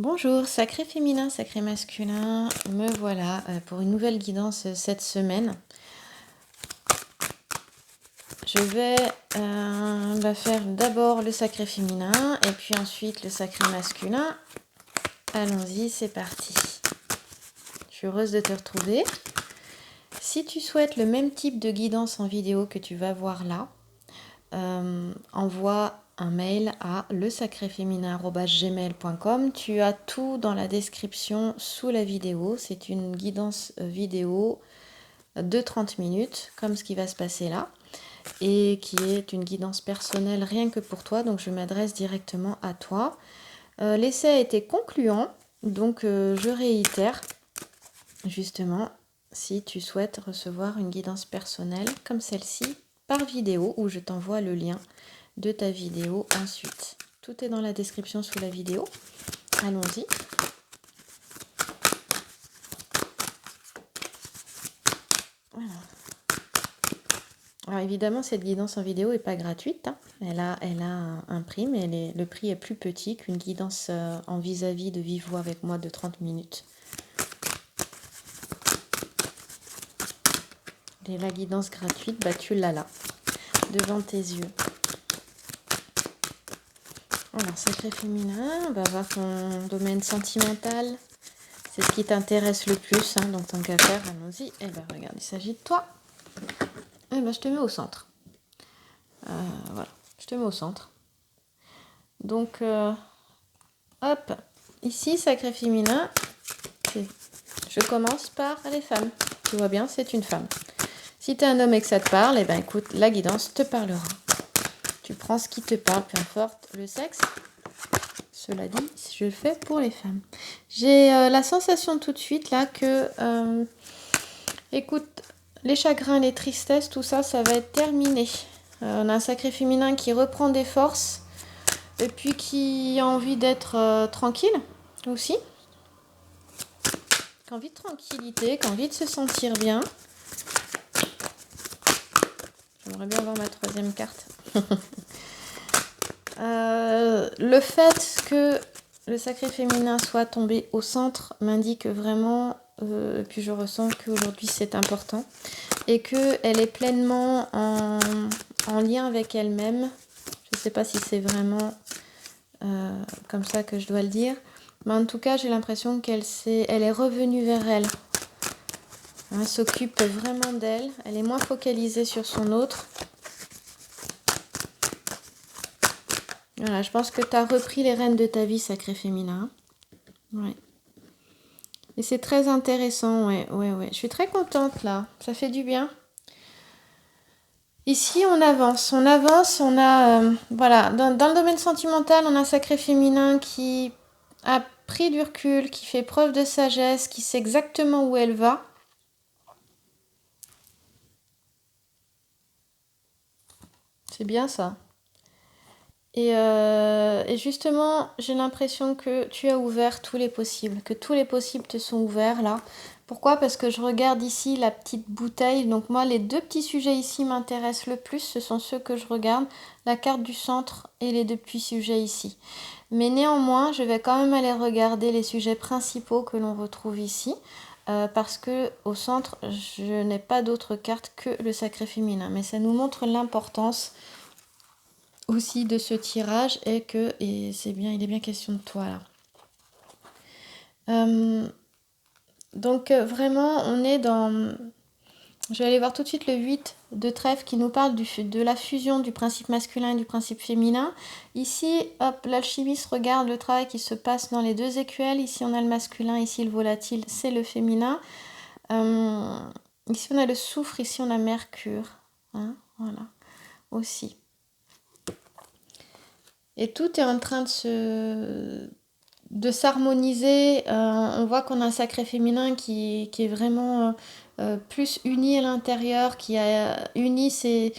Bonjour, sacré féminin, sacré masculin, me voilà pour une nouvelle guidance cette semaine. Je vais faire d'abord le sacré féminin et puis ensuite le sacré masculin. Allons-y, c'est parti. Je suis heureuse de te retrouver. Si tu souhaites le même type de guidance en vidéo que tu vas voir là, envoie un mail à lesacréféminin@gmail.com. Tu as tout dans la description sous la vidéo. C'est une guidance vidéo de 30 minutes, comme ce qui va se passer là, et qui est une guidance personnelle rien que pour toi, donc je m'adresse directement à toi. L'essai a été concluant, donc je réitère, justement, si tu souhaites recevoir une guidance personnelle comme celle-ci, par vidéo, où je t'envoie le lien de ta vidéo ensuite. Tout est dans la description sous la vidéo. Allons-y. Voilà. Alors évidemment, cette guidance en vidéo n'est pas gratuite. Hein. Elle a un prix, mais le prix est plus petit qu'une guidance en vis-à-vis de vive voix avec moi de 30 minutes. Et la guidance gratuite, bah, tu l'as là, devant tes yeux. Alors, sacré féminin, on va voir ton domaine sentimental. C'est ce qui t'intéresse le plus, hein, donc tant qu'à faire, allons-y. Et ben regarde, il s'agit de toi. Et ben je te mets au centre. Voilà, je te mets au centre. Donc, hop, ici, sacré féminin, je commence par les femmes. Tu vois bien, c'est une femme. Si tu es un homme et que ça te parle, eh ben écoute, la guidance te parlera. Tu prends ce qui te parle, peu importe le sexe. Cela dit, je le fais pour les femmes. J'ai la sensation tout de suite là que, écoute, les chagrins, les tristesses, tout ça, ça va être terminé. On a un sacré féminin qui reprend des forces et puis qui a envie d'être tranquille aussi. Qui a envie de tranquillité, qui a envie de se sentir bien. J'aimerais bien voir ma troisième carte. Le fait que le sacré féminin soit tombé au centre m'indique vraiment, puis je ressens qu'aujourd'hui c'est important, et qu'elle est pleinement en lien avec elle-même. Je ne sais pas si c'est vraiment comme ça que je dois le dire, mais en tout cas j'ai l'impression qu'elle est revenue vers elle. Elle s'occupe vraiment d'elle, elle est moins focalisée sur son autre. Voilà, je pense que tu as repris les rênes de ta vie, sacré féminin. Ouais. Et c'est très intéressant, ouais. Je suis très contente là, ça fait du bien. Ici, on avance, on a, voilà, dans le domaine sentimental, on a un sacré féminin qui a pris du recul, qui fait preuve de sagesse, qui sait exactement où elle va. C'est bien ça. Et justement, j'ai l'impression que tu as ouvert tous les possibles, que tous les possibles te sont ouverts là. Pourquoi? Parce que je regarde ici la petite bouteille. Donc moi, les deux petits sujets ici m'intéressent le plus. Ce sont ceux que je regarde, la carte du centre et les deux petits sujets ici. Mais néanmoins, je vais quand même aller regarder les sujets principaux que l'on retrouve ici. Parce que au centre, je n'ai pas d'autre carte que le sacré féminin. Mais ça nous montre l'importance aussi de ce tirage et c'est bien, il est bien question de toi là. Donc vraiment, on est dans... Je vais aller voir tout de suite le 8 de trèfle qui nous parle de la fusion du principe masculin et du principe féminin. Ici, hop, l'alchimiste regarde le travail qui se passe dans les deux écuelles. Ici, on a le masculin, ici, le volatile, c'est le féminin. Ici, on a le soufre, ici, on a Mercure. Hein, voilà, aussi. Et tout est en train de s'harmoniser. On voit qu'on a un sacré féminin qui est vraiment plus uni à l'intérieur, qui a uni ces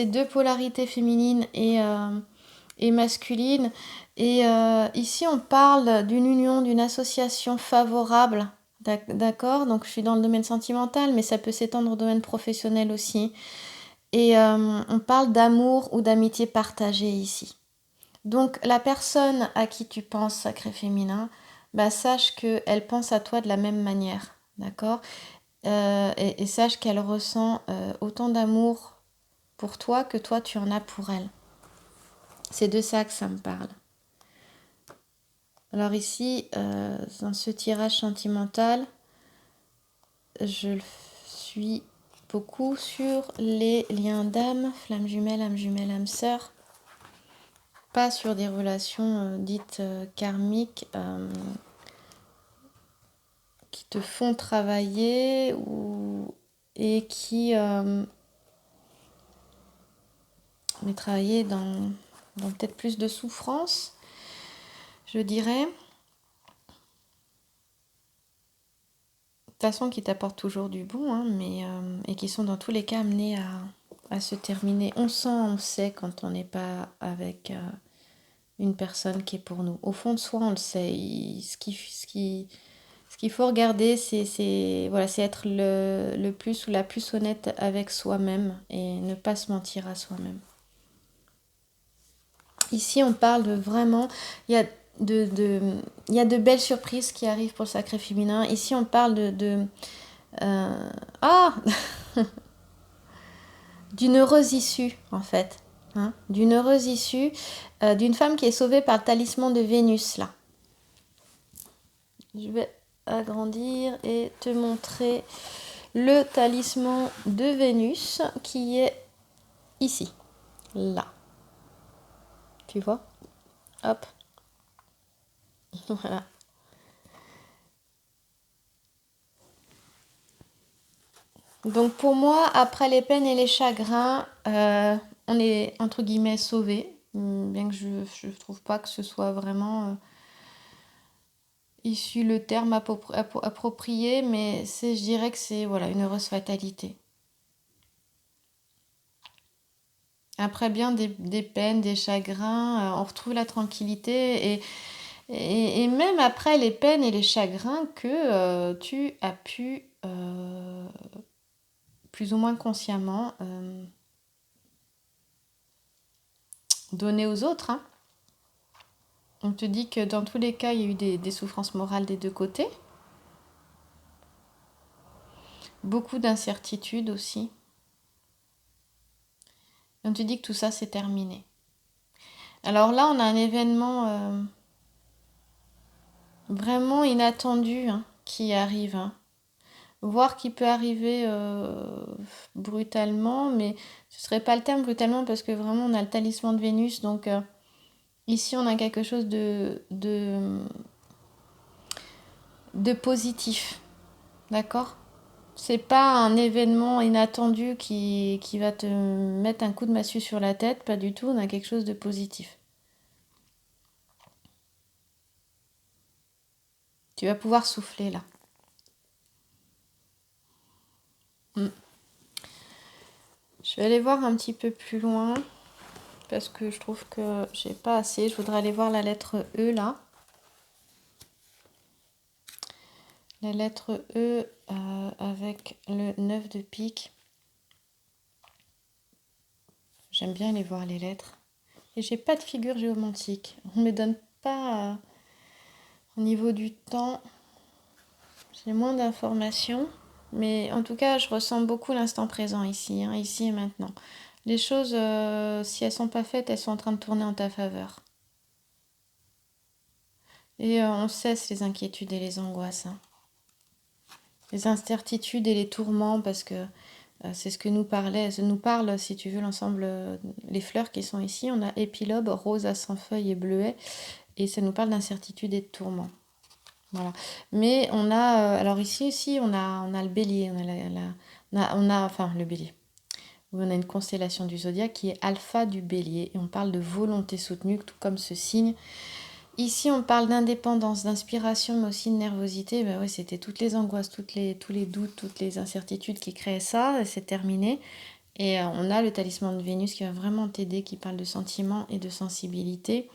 deux polarités féminines et masculines. Et ici, on parle d'une union, d'une association favorable. D'accord, donc je suis dans le domaine sentimental, mais ça peut s'étendre au domaine professionnel aussi. Et on parle d'amour ou d'amitié partagée ici. Donc la personne à qui tu penses, sacré féminin, bah, sache qu'elle pense à toi de la même manière, d'accord? Et sache qu'elle ressent autant d'amour pour toi que toi tu en as pour elle. C'est de ça que ça me parle. Alors ici, dans ce tirage sentimental, je suis beaucoup sur les liens d'âme, flamme jumelle, âme sœur. Pas sur des relations dites karmiques qui te font travailler et qui mais travailler dans peut-être plus de souffrance, je dirais. De toute façon, qui t'apportent toujours du bon, hein, et qui sont dans tous les cas amenés à se terminer. On sait quand on n'est pas avec une personne qui est pour nous. Au fond de soi, on le sait. Ce qu'il faut regarder, c'est être le plus ou la plus honnête avec soi-même et ne pas se mentir à soi-même. Ici, on parle de vraiment... Il y a de belles surprises qui arrivent pour le sacré féminin. Ici, on parle d'une heureuse issue, en fait. Hein, d'une heureuse issue, d'une femme qui est sauvée par le talisman de Vénus, là. Je vais agrandir et te montrer le talisman de Vénus qui est ici, là. Tu vois? Hop. Voilà. Donc pour moi, après les peines et les chagrins, on est entre guillemets sauvé, bien que je ne trouve pas que ce soit vraiment issu le terme approprié, mais je dirais que c'est voilà, une heureuse fatalité. Après bien des peines, des chagrins, on retrouve la tranquillité et même après les peines et les chagrins que tu as pu plus ou moins consciemment donner aux autres. Hein. On te dit que dans tous les cas, il y a eu des souffrances morales des deux côtés. Beaucoup d'incertitudes aussi. On te dit que tout ça, c'est terminé. Alors là, on a un événement vraiment inattendu qui arrive. Voire qui peut arriver brutalement, mais ce ne serait pas le terme brutalement parce que vraiment, on a le talisman de Vénus. Donc ici, on a quelque chose de positif. D'accord ? C'est pas un événement inattendu qui va te mettre un coup de massue sur la tête, pas du tout, on a quelque chose de positif. Tu vas pouvoir souffler là. Je vais aller voir un petit peu plus loin parce que je trouve que j'ai pas assez. Je voudrais aller voir la lettre E là. La lettre E avec le 9 de pique. J'aime bien aller voir les lettres. Et j'ai pas de figure géomantique. On ne me donne pas au niveau du temps. J'ai moins d'informations. Mais en tout cas, je ressens beaucoup l'instant présent ici, ici et maintenant. Les choses, si elles sont pas faites, elles sont en train de tourner en ta faveur. Et on cesse les inquiétudes et les angoisses. Les incertitudes et les tourments, parce que c'est ce que nous parle, si tu veux, l'ensemble, les fleurs qui sont ici. On a épilobe, rose à 100 feuilles et bleuet. Et ça nous parle d'incertitude et de tourments. Voilà. Mais on a, alors ici, on a le bélier. Enfin, le bélier. On a une constellation du zodiaque qui est alpha du bélier. Et on parle de volonté soutenue, tout comme ce signe. Ici, on parle d'indépendance, d'inspiration, mais aussi de nervosité. Ben oui, c'était toutes les angoisses, tous les doutes, toutes les incertitudes qui créaient ça. C'est terminé. Et on a le talisman de Vénus qui va vraiment t'aider, qui parle de sentiments et de sensibilité.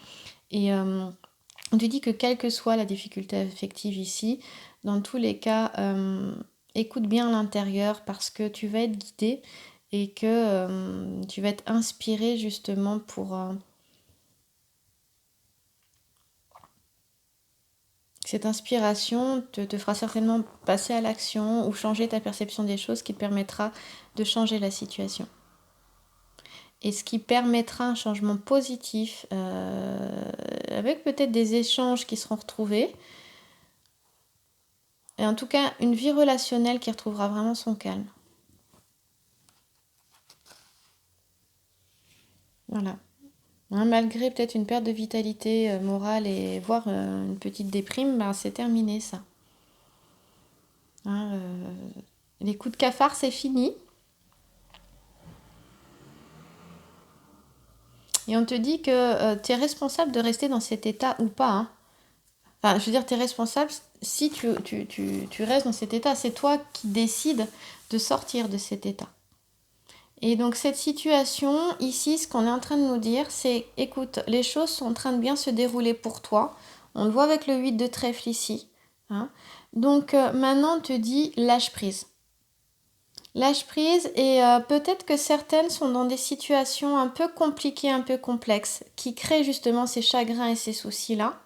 Et on te dit que quelle que soit la difficulté affective ici, dans tous les cas, écoute bien l'intérieur parce que tu vas être guidé et que tu vas être inspiré justement pour... Cette inspiration te fera certainement passer à l'action ou changer ta perception des choses, qui te permettra de changer la situation. Et ce qui permettra un changement positif, avec peut-être des échanges qui seront retrouvés. Et en tout cas, une vie relationnelle qui retrouvera vraiment son calme. Voilà. Hein, malgré peut-être une perte de vitalité morale et voire une petite déprime, ben, c'est terminé ça. Hein, les coups de cafard, c'est fini. Et on te dit que tu es responsable de rester dans cet état ou pas. Hein. Enfin, je veux dire, tu es responsable si tu restes dans cet état. C'est toi qui décides de sortir de cet état. Et donc cette situation, ici, ce qu'on est en train de nous dire, c'est, écoute, les choses sont en train de bien se dérouler pour toi. On le voit avec le 8 de trèfle ici. Hein. Donc maintenant, on te dit, lâche prise. Lâche prise et peut-être que certaines sont dans des situations un peu compliquées, un peu complexes, qui créent justement ces chagrins et ces soucis-là.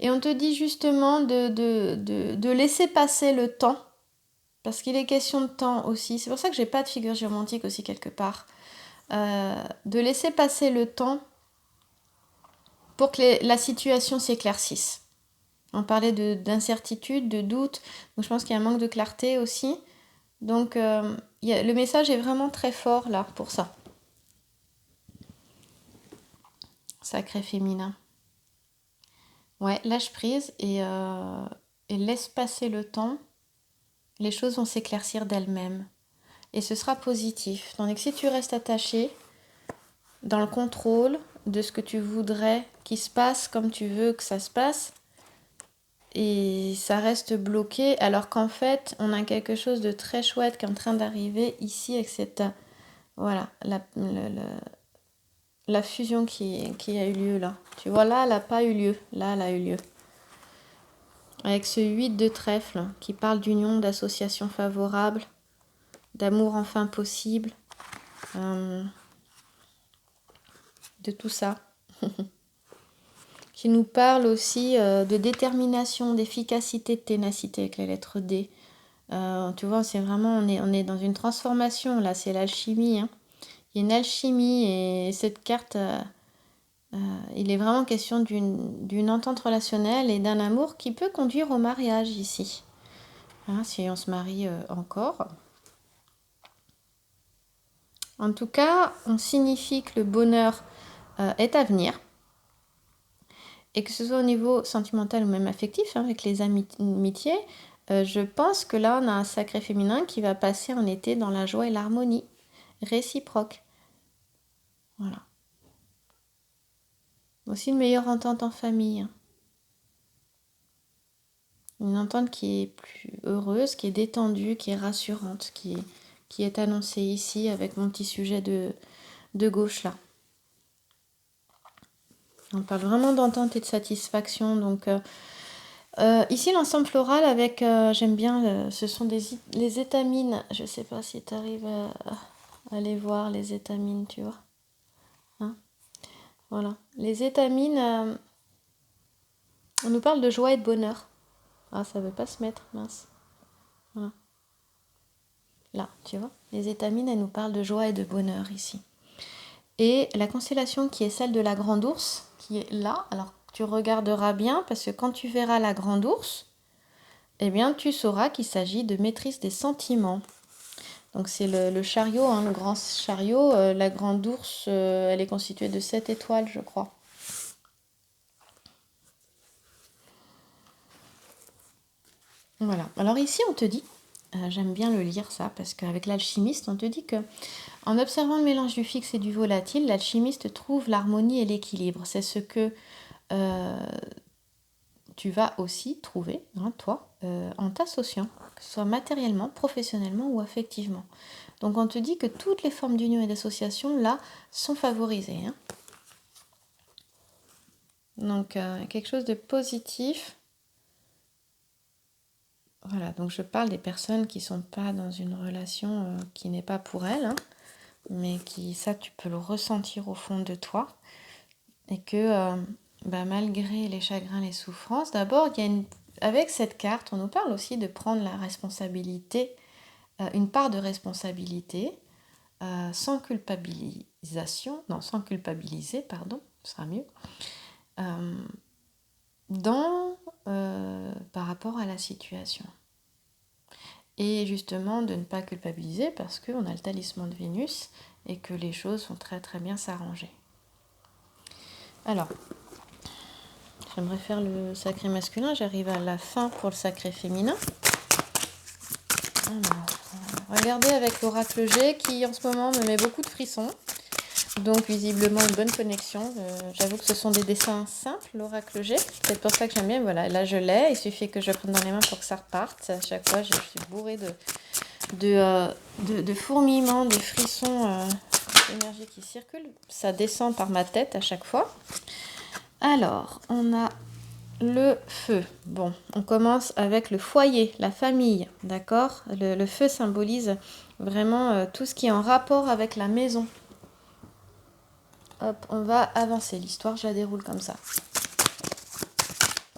Et on te dit justement de laisser passer le temps, parce qu'il est question de temps aussi. C'est pour ça que j'ai pas de figure géomantique aussi quelque part. De laisser passer le temps pour que la situation s'éclaircisse. On parlait d'incertitude, de doute, donc je pense qu'il y a un manque de clarté aussi. Donc le message est vraiment très fort là pour ça. Sacré féminin. Ouais, lâche prise et laisse passer le temps. Les choses vont s'éclaircir d'elles-mêmes. Et ce sera positif. Tandis que si tu restes attaché dans le contrôle de ce que tu voudrais qu'il se passe comme tu veux que ça se passe, et ça reste bloqué, alors qu'en fait, on a quelque chose de très chouette qui est en train d'arriver ici avec cette... Voilà, la fusion qui a eu lieu là. Tu vois, là, elle n'a pas eu lieu. Là, elle a eu lieu. Avec ce 8 de trèfle qui parle d'union, d'association favorable, d'amour enfin possible, de tout ça. Qui nous parle aussi de détermination, d'efficacité, de ténacité avec la lettre D. Tu vois, c'est vraiment, on est dans une transformation, là, c'est l'alchimie. Hein. Il y a une alchimie et cette carte, il est vraiment question d'une entente relationnelle et d'un amour qui peut conduire au mariage ici. Hein, si on se marie encore. En tout cas, on signifie que le bonheur est à venir. Et que ce soit au niveau sentimental ou même affectif, hein, avec les amitiés, je pense que là, on a un sacré féminin qui va passer en été dans la joie et l'harmonie réciproque. Voilà. Aussi une meilleure entente en famille. Hein. Une entente qui est plus heureuse, qui est détendue, qui est rassurante, qui est annoncée ici avec mon petit sujet de gauche là. On parle vraiment d'entente et de satisfaction. Donc ici l'ensemble floral avec, j'aime bien, ce sont les étamines. Je ne sais pas si tu arrives à les voir, les étamines, tu vois. Hein, voilà. Les étamines, on nous parle de joie et de bonheur. Ah, ça ne veut pas se mettre, mince. Voilà. Là, tu vois, les étamines, elles nous parlent de joie et de bonheur ici. Et la constellation qui est celle de la Grande Ourse, qui est là, alors tu regarderas bien, parce que quand tu verras la Grande Ourse, eh bien tu sauras qu'il s'agit de maîtrise des sentiments. Donc c'est le chariot, hein, le grand chariot. La Grande Ourse, elle est constituée de 7 étoiles, je crois. Voilà. Alors ici, on te dit, j'aime bien le lire ça, parce qu'avec l'alchimiste, on te dit que en observant le mélange du fixe et du volatile, l'alchimiste trouve l'harmonie et l'équilibre. C'est ce que tu vas aussi trouver, hein, toi, en t'associant, que ce soit matériellement, professionnellement ou affectivement. Donc on te dit que toutes les formes d'union et d'association, là, sont favorisées. Hein. Donc quelque chose de positif. Voilà, donc je parle des personnes qui ne sont pas dans une relation qui n'est pas pour elles, hein, mais qui, ça, tu peux le ressentir au fond de toi. Et que malgré les chagrins, les souffrances, d'abord, il y a avec cette carte, on nous parle aussi de prendre la responsabilité, une part de responsabilité, sans culpabilisation, non, sans culpabiliser, pardon, ce sera mieux, par rapport à la situation. Et justement, de ne pas culpabiliser parce qu'on a le talisman de Vénus et que les choses vont très très bien s'arranger. Alors, j'aimerais faire le sacré masculin, j'arrive à la fin pour le sacré féminin. Alors, regardez avec l'oracle G qui en ce moment me met beaucoup de frissons. Donc visiblement une bonne connexion. J'avoue que ce sont des dessins simples, l'oracle G. C'est pour ça que j'aime bien. Voilà, là je l'ai. Il suffit que je prenne dans les mains pour que ça reparte. À chaque fois, je suis bourrée de fourmillements, de frissons, d'énergie qui circule. Ça descend par ma tête à chaque fois. Alors, on a le feu. Bon, on commence avec le foyer, la famille, d'accord ? Le feu symbolise vraiment tout ce qui est en rapport avec la maison. Hop, on va avancer. L'histoire, je la déroule comme ça.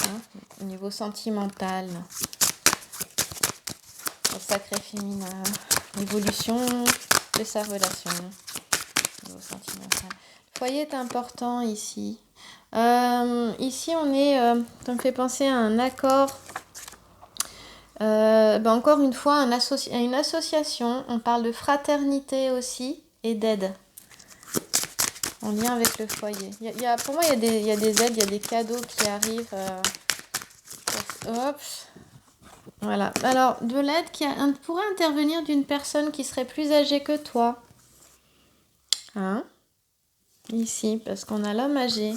Hein, au niveau sentimental, le sacré féminin, l'évolution de sa relation, au niveau sentimental. Le foyer est important ici. Ici, on est, ça me fait penser à un accord. Encore une fois, une association. On parle de fraternité aussi et d'aide. En lien avec le foyer. Pour moi, il y a des aides, il y a des cadeaux qui arrivent. Hop. Voilà. Alors, de l'aide qui pourrait intervenir d'une personne qui serait plus âgée que toi. Hein ? Ici, parce qu'on a l'homme âgé.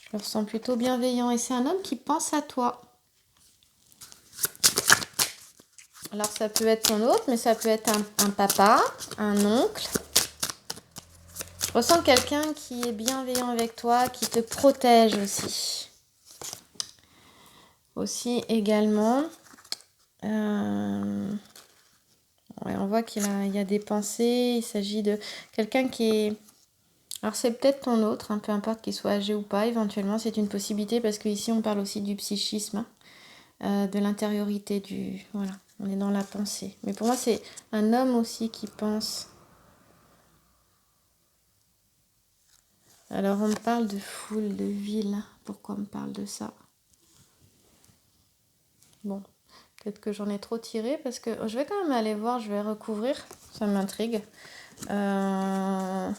Je le ressens plutôt bienveillant. Et c'est un homme qui pense à toi. Alors, ça peut être ton autre, mais ça peut être un papa, un oncle. Je ressens quelqu'un qui est bienveillant avec toi, qui te protège aussi. Aussi également, on voit qu'il y a des pensées. Il s'agit de quelqu'un qui est... Alors c'est peut-être ton autre, peu importe qu'il soit âgé ou pas. Éventuellement, c'est une possibilité parce qu'ici, on parle aussi du psychisme, de l'intériorité du... Voilà, on est dans la pensée. Mais pour moi, c'est un homme aussi qui pense... Alors, on me parle de foule, de ville. Pourquoi on me parle de ça ? Bon, peut-être que j'en ai trop tiré parce que je vais quand même aller voir, je vais recouvrir. Ça m'intrigue.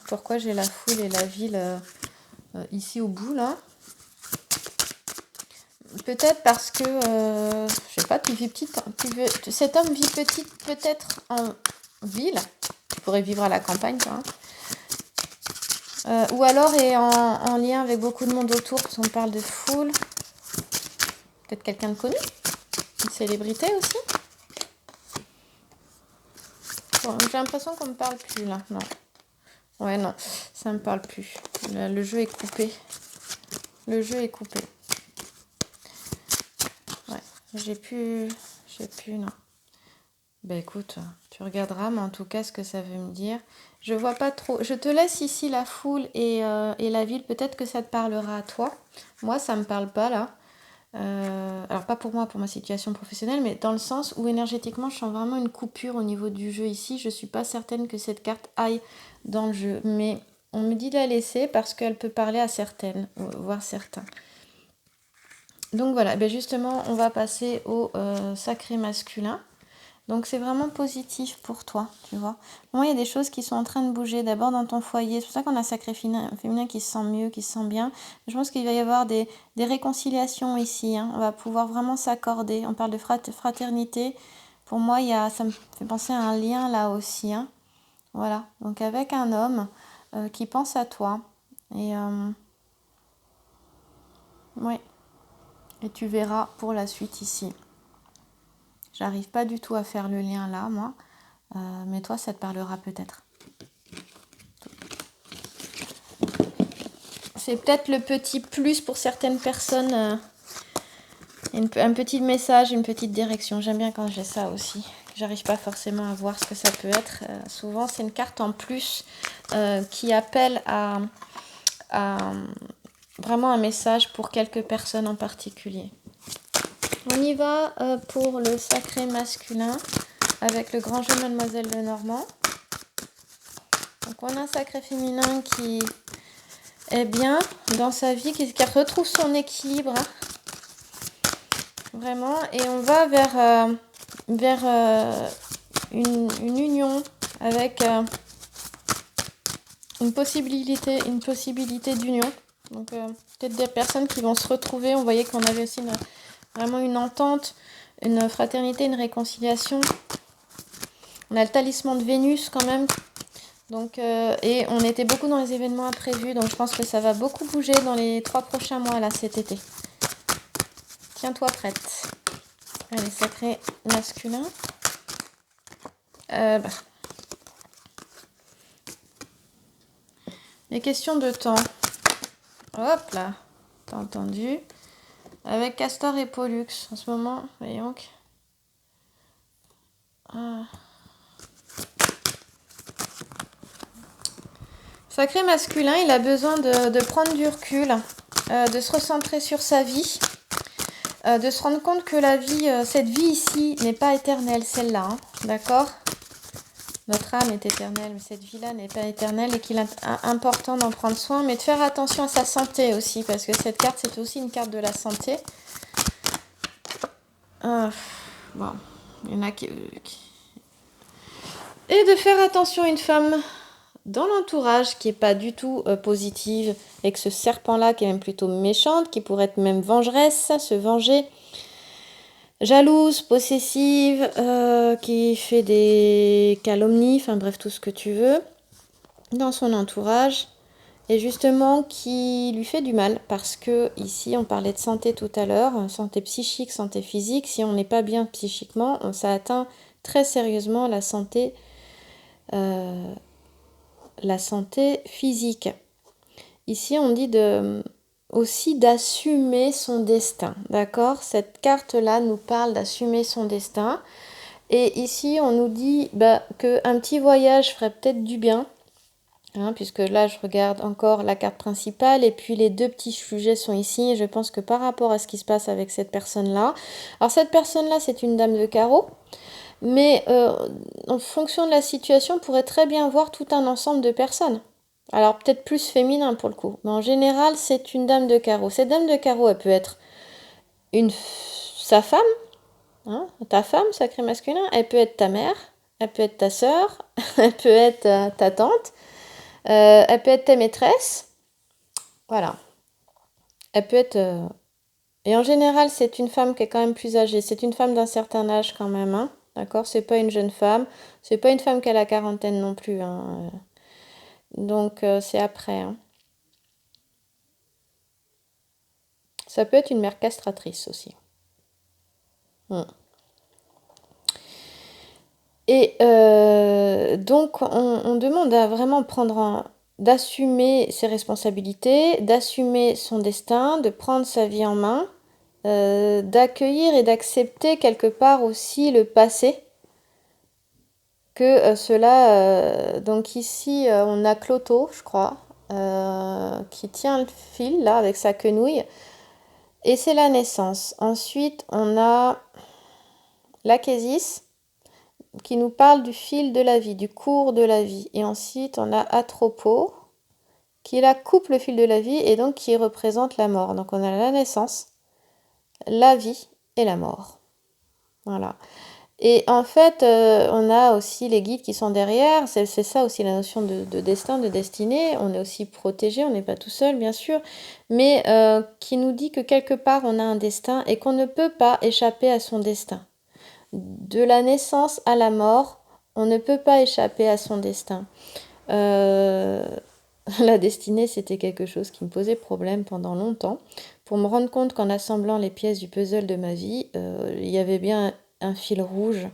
Pourquoi j'ai la foule et la ville ici au bout, là ? Peut-être parce que, je sais pas, tu vis petite. Cet homme vit petite, peut-être en ville. Tu pourrais vivre à la campagne, quoi. Ou alors est en lien avec beaucoup de monde autour, parce qu'on parle de foule. Peut-être quelqu'un de connu, une célébrité aussi. Bon, j'ai l'impression qu'on ne me parle plus là, non. Ouais, non, ça ne me parle plus. Le jeu est coupé. Le jeu est coupé. Ouais, j'ai plus, non. Ben écoute, tu regarderas, mais en tout cas, ce que ça veut me dire. Je vois pas trop. Je te laisse ici la foule et la ville. Peut-être que ça te parlera à toi. Moi, ça me parle pas là. Alors pas pour moi, pour ma situation professionnelle, mais dans le sens où énergétiquement, je sens vraiment une coupure au niveau du jeu ici. Je suis pas certaine que cette carte aille dans le jeu, mais on me dit de la laisser parce qu'elle peut parler à certaines, voire certains. Donc voilà, ben justement, on va passer au sacré masculin. Donc c'est vraiment positif pour toi, tu vois. Moi, il y a des choses qui sont en train de bouger. D'abord dans ton foyer, c'est pour ça qu'on a sacré féminin qui se sent mieux, qui se sent bien. Je pense qu'il va y avoir des réconciliations ici. Hein. On va pouvoir vraiment s'accorder. On parle de fraternité. Pour moi, ça me fait penser à un lien là aussi. Hein. Voilà, donc avec un homme qui pense à toi. Et ouais. Et tu verras pour la suite ici. J'arrive pas du tout à faire le lien là, moi. Mais toi, ça te parlera peut-être. C'est peut-être le petit plus pour certaines personnes. Un petit message, une petite direction. J'aime bien quand j'ai ça aussi. J'arrive pas forcément à voir ce que ça peut être. Souvent, c'est une carte en plus qui appelle à vraiment un message pour quelques personnes en particulier. On y va pour le sacré masculin avec le grand jeu Mademoiselle Lenormand. Donc on a un sacré féminin qui est bien dans sa vie, qui retrouve son équilibre. Vraiment. Et on va vers une union avec une possibilité d'union. Donc peut-être des personnes qui vont se retrouver. On voyait qu'on avait aussi vraiment une entente, une fraternité, une réconciliation. On a le talisman de Vénus quand même. Donc, et on était beaucoup dans les événements imprévus. Donc je pense que ça va beaucoup bouger dans les 3 prochains mois là cet été. Tiens-toi prête. Allez, sacré masculin. Les questions de temps. Hop là. T'as entendu? Avec Castor et Pollux. En ce moment, voyons. Sacré masculin, il a besoin de prendre du recul, de se recentrer sur sa vie, de se rendre compte que la vie, cette vie ici n'est pas éternelle, celle-là, hein, d'accord? Notre âme est éternelle, mais cette vie-là n'est pas éternelle et qu'il est important d'en prendre soin, mais de faire attention à sa santé aussi, parce que cette carte, c'est aussi une carte de la santé. Bon, il y en a qui... Et de faire attention à une femme dans l'entourage qui n'est pas du tout positive, et que ce serpent-là qui est même plutôt méchante, qui pourrait être même vengeresse, se venger, jalouse, possessive, qui fait des calomnies, enfin bref, tout ce que tu veux, dans son entourage, et justement qui lui fait du mal, parce que ici on parlait de santé tout à l'heure, santé psychique, santé physique, si on n'est pas bien psychiquement, ça atteint très sérieusement la santé physique. Ici, on dit aussi d'assumer son destin, d'accord? Cette carte-là nous parle d'assumer son destin. Et ici, on nous dit qu'un petit voyage ferait peut-être du bien, hein, puisque là, je regarde encore la carte principale et puis les 2 petits sujets sont ici. Et je pense que par rapport à ce qui se passe avec cette personne-là, alors cette personne-là, c'est une dame de carreau. Mais en fonction de la situation, on pourrait très bien voir tout un ensemble de personnes. Alors peut-être plus féminin pour le coup. Mais en général, c'est une dame de carreau. Cette dame de carreau, elle peut être sa femme, hein, ta femme, sacré masculin. Elle peut être ta mère, elle peut être ta sœur, elle peut être ta tante, elle peut être ta maîtresse. Voilà. Elle peut être... Et en général, c'est une femme qui est quand même plus âgée. C'est une femme d'un certain âge quand même, hein. D'accord? C'est pas une jeune femme. C'est pas une femme qui a la quarantaine non plus, hein. Donc, c'est après, hein. Ça peut être une mère castratrice aussi. Et donc, on demande à vraiment d'assumer ses responsabilités, d'assumer son destin, de prendre sa vie en main, d'accueillir et d'accepter quelque part aussi le passé. Que cela... donc ici, on a Cloto, je crois, qui tient le fil, là, avec sa quenouille. Et c'est la naissance. Ensuite, on a l'Achésis, qui nous parle du fil de la vie, du cours de la vie. Et ensuite, on a Atropo, qui la coupe le fil de la vie et donc qui représente la mort. Donc on a la naissance, la vie et la mort. Voilà. Et en fait, on a aussi les guides qui sont derrière. C'est ça aussi la notion de destin, de destinée. On est aussi protégé, on n'est pas tout seul, bien sûr. Mais qui nous dit que quelque part, on a un destin et qu'on ne peut pas échapper à son destin. De la naissance à la mort, on ne peut pas échapper à son destin. La destinée, c'était quelque chose qui me posait problème pendant longtemps. Pour me rendre compte qu'en assemblant les pièces du puzzle de ma vie, il y avait bien un fil rouge.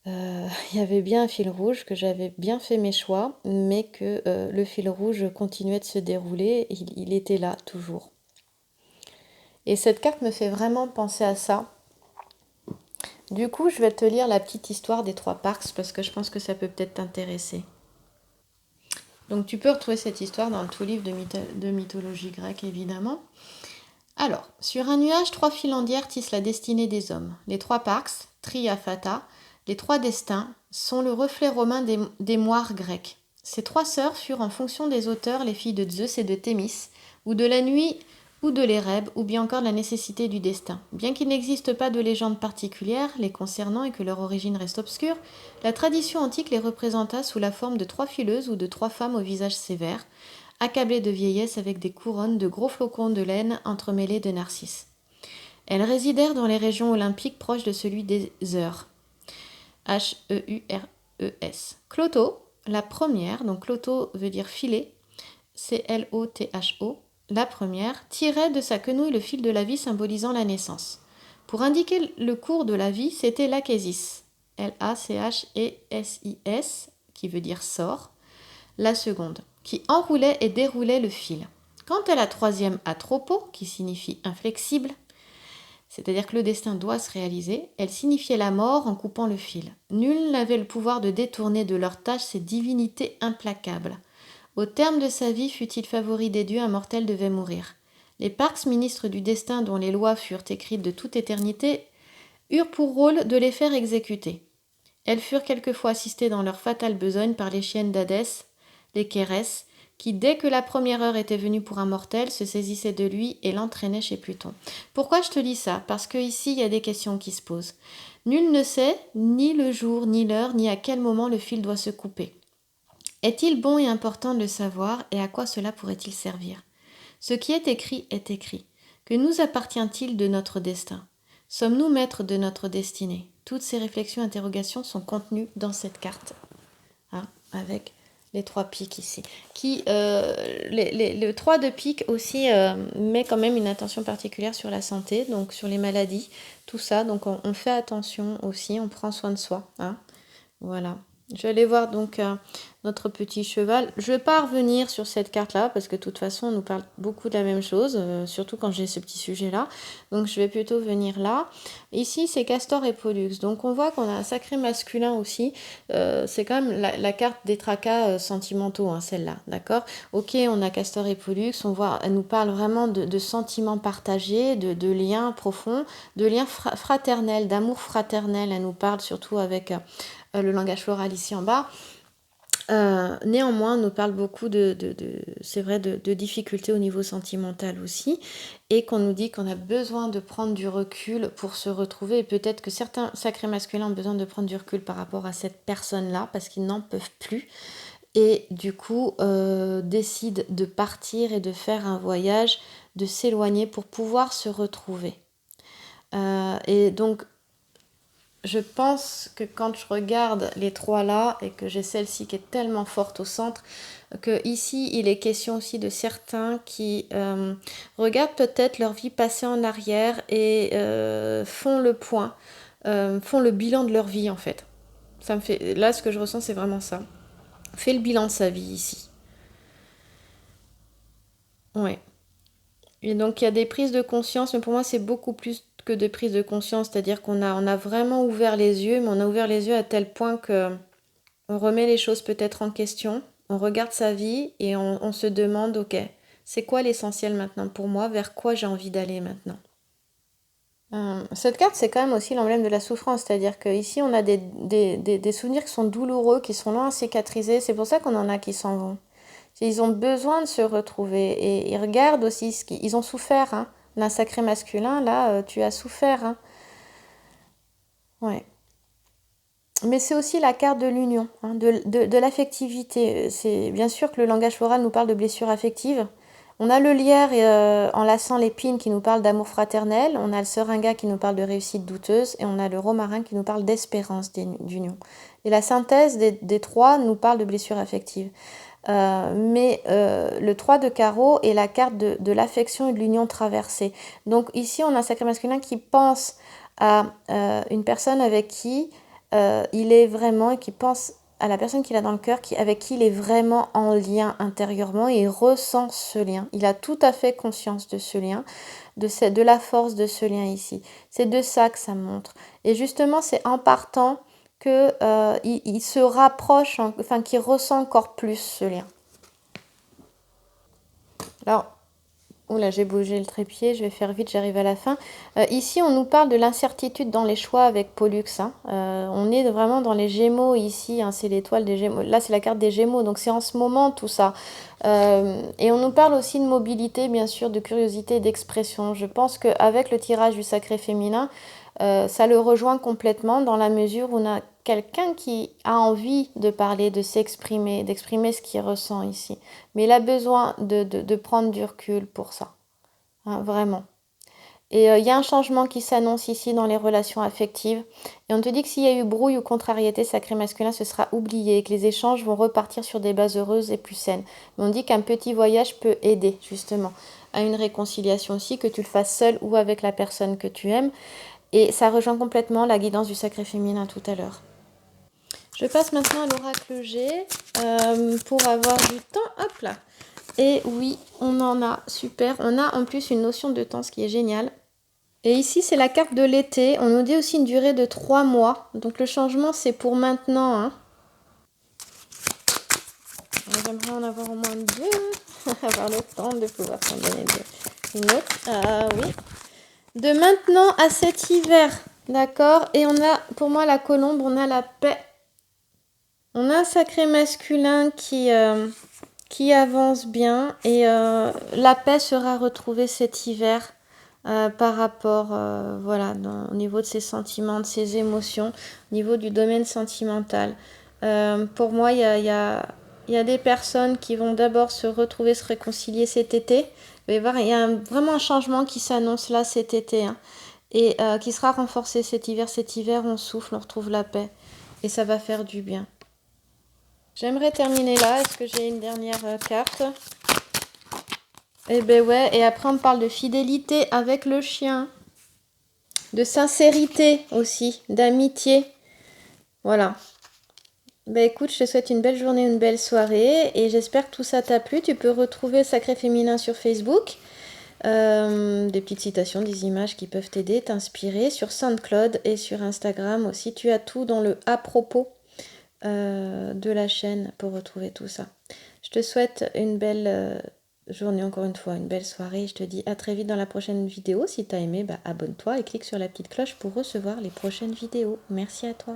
Il y avait bien un fil rouge, que j'avais bien fait mes choix, mais que le fil rouge continuait de se dérouler. Il était là, toujours. Et cette carte me fait vraiment penser à ça. Du coup, je vais te lire la petite histoire des 3 parcs parce que je pense que ça peut peut-être t'intéresser. Donc tu peux retrouver cette histoire dans tout livre de mythologie grecque, évidemment. Alors, sur un nuage, 3 filandières tissent la destinée des hommes. Les 3 Parx, Tria Fata, les 3 destins, sont le reflet romain des moires grecques. Ces 3 sœurs furent en fonction des auteurs les filles de Zeus et de Thémis, ou de la nuit ou de l'Érèbe, ou bien encore de la nécessité du destin. Bien qu'il n'existe pas de légende particulière les concernant et que leur origine reste obscure, la tradition antique les représenta sous la forme de 3 fileuses ou de 3 femmes au visage sévère, accablées de vieillesse avec des couronnes de gros flocons de laine entremêlés de narcisses. Elles résidèrent dans les régions olympiques proches de celui des Heures. H-E-U-R-E-S. Clotho, la première, donc Clotho veut dire filet, C-L-O-T-H-O, la première, tirait de sa quenouille le fil de la vie symbolisant la naissance. Pour indiquer le cours de la vie, c'était l'Achesis, L-A-C-H-E-S-I-S, qui veut dire sort, la seconde, qui enroulait et déroulait le fil. Quant à la troisième, Atropo, qui signifie inflexible, c'est-à-dire que le destin doit se réaliser, elle signifiait la mort en coupant le fil. Nul n'avait le pouvoir de détourner de leur tâche ces divinités implacables. Au terme de sa vie, fût-il favori des dieux, un mortel devait mourir. Les Parx, ministres du destin dont les lois furent écrites de toute éternité, eurent pour rôle de les faire exécuter. Elles furent quelquefois assistées dans leur fatale besogne par les chiennes d'Hadès, les Kérès, qui, dès que la première heure était venue pour un mortel, se saisissaient de lui et l'entraînaient chez Pluton. Pourquoi je te lis ça? Parce qu'ici, il y a des questions qui se posent. Nul ne sait ni le jour, ni l'heure, ni à quel moment le fil doit se couper. Est-il bon et important de le savoir, et à quoi cela pourrait-il servir? Ce qui est écrit est écrit. Que nous appartient-il de notre destin? Sommes-nous maîtres de notre destinée? Toutes ces réflexions et interrogations sont contenues dans cette carte, avec les 3 piques ici. Le 3 de pique aussi met quand même une attention particulière sur la santé, donc sur les maladies, tout ça. Donc on fait attention aussi, on prend soin de soi. Voilà. Je vais aller voir donc notre petit cheval. Je ne vais pas revenir sur cette carte-là parce que de toute façon, on nous parle beaucoup de la même chose, surtout quand j'ai ce petit sujet-là. Donc, je vais plutôt venir là. Ici, c'est Castor et Pollux. Donc, on voit qu'on a un sacré masculin aussi. C'est quand même la carte des tracas sentimentaux, celle-là. D'accord? Ok, on a Castor et Pollux. On voit, elle nous parle vraiment de sentiments partagés, de liens profonds, de liens fraternels, d'amour fraternel. Elle nous parle surtout avec le langage floral ici en bas. Néanmoins, on nous parle beaucoup c'est vrai, de difficultés au niveau sentimental aussi, et qu'on nous dit qu'on a besoin de prendre du recul pour se retrouver, et peut-être que certains sacrés masculins ont besoin de prendre du recul par rapport à cette personne-là, parce qu'ils n'en peuvent plus, et du coup décident de partir et de faire un voyage, de s'éloigner pour pouvoir se retrouver. Et donc, je pense que quand je regarde les 3 là, et que j'ai celle-ci qui est tellement forte au centre, que ici il est question aussi de certains qui regardent peut-être leur vie passée en arrière et font le point, font le bilan de leur vie en fait. Ça me fait, là ce que je ressens c'est vraiment ça. Fait le bilan de sa vie ici. Ouais. Et donc il y a des prises de conscience, mais pour moi c'est beaucoup plus que de prises de conscience, c'est-à-dire qu'on a vraiment ouvert les yeux, mais on a ouvert les yeux à tel point que on remet les choses peut-être en question, on regarde sa vie et on se demande, ok, c'est quoi l'essentiel maintenant pour moi, vers quoi j'ai envie d'aller maintenant. Cette carte, c'est quand même aussi l'emblème de la souffrance, c'est-à-dire qu'ici, on a des souvenirs qui sont douloureux, qui sont longs à cicatriser, c'est pour ça qu'on en a qui s'en vont. Ils ont besoin de se retrouver et ils regardent aussi ce qu'ils ont souffert. D'un sacré masculin, là, tu as souffert. Ouais. Mais c'est aussi la carte de l'union, de l'affectivité. C'est bien sûr que le langage floral nous parle de blessures affectives. On a le lierre en laçant l'épine qui nous parle d'amour fraternel. On a le seringa qui nous parle de réussite douteuse. Et on a le romarin qui nous parle d'espérance d'union. Et la synthèse des 3 nous parle de blessures affectives. Mais le 3 de carreau est la carte de l'affection et de l'union traversée. Donc ici, on a un sacré masculin qui pense à une personne avec qui il est vraiment, et qui pense à la personne qu'il a dans le cœur, avec qui il est vraiment en lien intérieurement et il ressent ce lien. Il a tout à fait conscience de ce lien, de la force de ce lien ici. C'est de ça que ça montre. Et justement, c'est en partant qu'il se rapproche, qu'il ressent encore plus ce lien. Alors, oula, j'ai bougé le trépied, je vais faire vite, j'arrive à la fin. Ici, on nous parle de l'incertitude dans les choix avec Pollux, hein. On est vraiment dans les Gémeaux ici, hein, c'est l'étoile des Gémeaux. Là, c'est la carte des Gémeaux, donc c'est en ce moment tout ça. Et on nous parle aussi de mobilité, bien sûr, de curiosité et d'expression. Je pense qu'avec le tirage du sacré féminin, ça le rejoint complètement dans la mesure où on a quelqu'un qui a envie de parler, de s'exprimer, d'exprimer ce qu'il ressent ici. Mais il a besoin de prendre du recul pour ça, hein, vraiment. Et il y a un changement qui s'annonce ici dans les relations affectives. Et on te dit que s'il y a eu brouille ou contrariété sacré masculin, ce sera oublié et que les échanges vont repartir sur des bases heureuses et plus saines. Mais on dit qu'un petit voyage peut aider justement à une réconciliation aussi, que tu le fasses seul ou avec la personne que tu aimes. Et ça rejoint complètement la guidance du sacré féminin tout à l'heure. Je passe maintenant à l'oracle G pour avoir du temps. Hop là. Et oui, on en a. Super. On a en plus une notion de temps, ce qui est génial. Et ici, c'est la carte de l'été. On nous dit aussi une durée de 3 mois. Donc le changement, c'est pour maintenant, hein. J'aimerais en avoir au moins 2. Avoir le temps de pouvoir s'en donner 2. Une autre. Ah oui. De maintenant à cet hiver. D'accord. Et on a, pour moi, la colombe, on a la paix. On a un sacré masculin qui avance bien. Et la paix sera retrouvée cet hiver. Par rapport, voilà, au niveau de ses sentiments, de ses émotions, au niveau du domaine sentimental. Pour moi, il y a des personnes qui vont d'abord se retrouver, se réconcilier cet été. Vous allez voir, il y a vraiment un changement qui s'annonce là cet été, hein, et qui sera renforcé cet hiver. Cet hiver, on souffle, on retrouve la paix et ça va faire du bien. J'aimerais terminer là. Est-ce que j'ai une dernière carte? Eh ben ouais, et après on parle de fidélité avec le chien, de sincérité aussi, d'amitié. Voilà. Ben écoute, je te souhaite une belle journée, une belle soirée, et j'espère que tout ça t'a plu. Tu peux retrouver Sacré Féminin sur Facebook, des petites citations, des images qui peuvent t'aider, t'inspirer, sur SoundCloud et sur Instagram aussi. Tu as tout dans le à propos de la chaîne pour retrouver tout ça. Je te souhaite une belle journée, encore une fois, une belle soirée. Je te dis à très vite dans la prochaine vidéo. Si tu as aimé, bah, abonne-toi et clique sur la petite cloche pour recevoir les prochaines vidéos. Merci à toi.